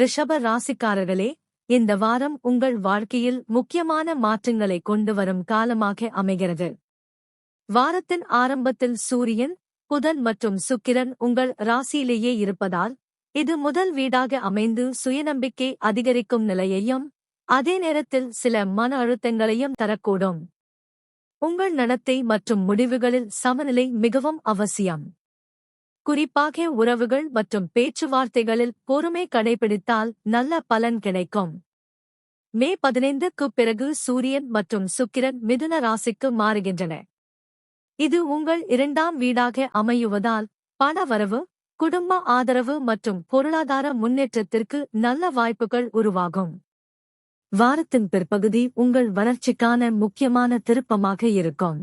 ரிஷப ராசிக்காரர்களே, இந்த வாரம் உங்கள் வாழ்க்கையில் முக்கியமான மாற்றங்களை கொண்டு வரும் காலமாக அமைகிறது. வாரத்தின் ஆரம்பத்தில் சூரியன், புதன் மற்றும் சுக்கிரன் உங்கள் ராசியிலேயே இருப்பதால், இது முதல் வீடாக அமைந்து சுயநம்பிக்கை அதிகரிக்கும் நிலையையும், அதே நேரத்தில் சில மன அழுத்தங்களையும் தரக்கூடும். உங்கள் நடத்தை மற்றும் முடிவுகளில் சமநிலை மிகவும் அவசியம். குறிப்பாக உறவுகள் மற்றும் பேச்சுவார்த்தைகளில் பொறுமை கடைபிடித்தால் நல்ல பலன் கிடைக்கும். மே 15க்குப் பிறகு சூரியன் மற்றும் சுக்கிரன் மிதுன ராசிக்கு மாறுகின்றன. இது உங்கள் இரண்டாம் வீடாக அமையுவதால் பண வரவு, குடும்ப ஆதரவு மற்றும் பொருளாதார முன்னேற்றத்திற்கு நல்ல வாய்ப்புகள் உருவாகும். வாரத்தின் பிற்பகுதி உங்கள் வளர்ச்சிக்கான முக்கியமான திருப்பமாக இருக்கும்.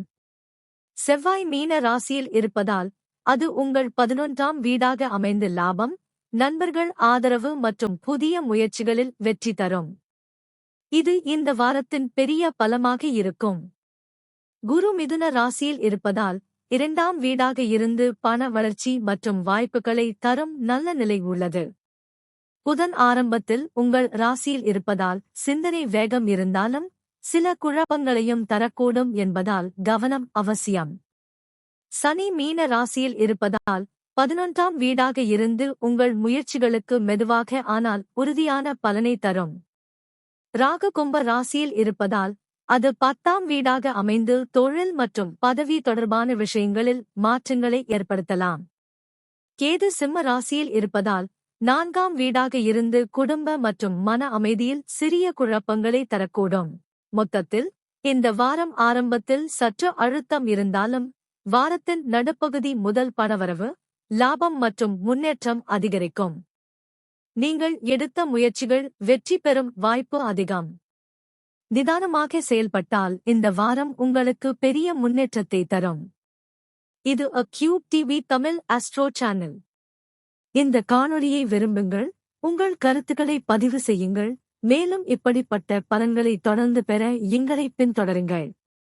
செவ்வாய் மீன ராசியில் இருப்பதால், அது உங்கள் 11ஆம் வீடாக அமைந்து லாபம், நண்பர்கள் ஆதரவு மற்றும் புதிய முயற்சிகளில் வெற்றி தரும். இது இந்த வாரத்தின் பெரிய பலமாக இருக்கும். குரு மிதுன ராசியில் இருப்பதால், 2ஆம் வீடாக இருந்து பண வளர்ச்சி மற்றும் வாய்ப்புகளை தரும் நல்ல நிலை உள்ளது. புதன் ஆரம்பத்தில் உங்கள் ராசியில் இருப்பதால் சிந்தனை வேகம் இருந்தாலும், சில குழப்பங்களையும் தரக்கூடும் என்பதால் கவனம் அவசியம். சனி மீன ராசியில் இருப்பதால் 11ஆம் வீடாக இருந்து உங்கள் முயற்சிகளுக்கு மெதுவாக ஆனால் உறுதியான பலனை தரும். ராகு கும்ப ராசியில் இருப்பதால், அது 10ஆம் வீடாக அமைந்து தொழில் மற்றும் பதவி தொடர்பான விஷயங்களில் மாற்றங்களை ஏற்படுத்தலாம். கேது சிம்ம ராசியில் இருப்பதால், 4ஆம் வீடாக இருந்து குடும்ப மற்றும் மன அமைதியில் சிறிய குழப்பங்களை தரக்கூடும். மொத்தத்தில், இந்த வாரம் ஆரம்பத்தில் சற்று அழுத்தம் இருந்தாலும், வாரத்தின் நடுப்பகுதி முதல் பணவரவு, லாபம் மற்றும் முன்னேற்றம் அதிகரிக்கும். நீங்கள் எடுத்த முயற்சிகள் வெற்றி பெறும் வாய்ப்பு அதிகம். நிதானமாக செயல்பட்டால் இந்த வாரம் உங்களுக்கு பெரிய முன்னேற்றத்தை தரும். இது A Cube TV Tamil astro channel. இந்த காணொளியை விரும்புங்கள், உங்கள் கருத்துக்களை பதிவு செய்யுங்கள், மேலும் இப்படிப்பட்ட பலன்களை தொடர்ந்து பெற எங்களை பின்தொடருங்கள்.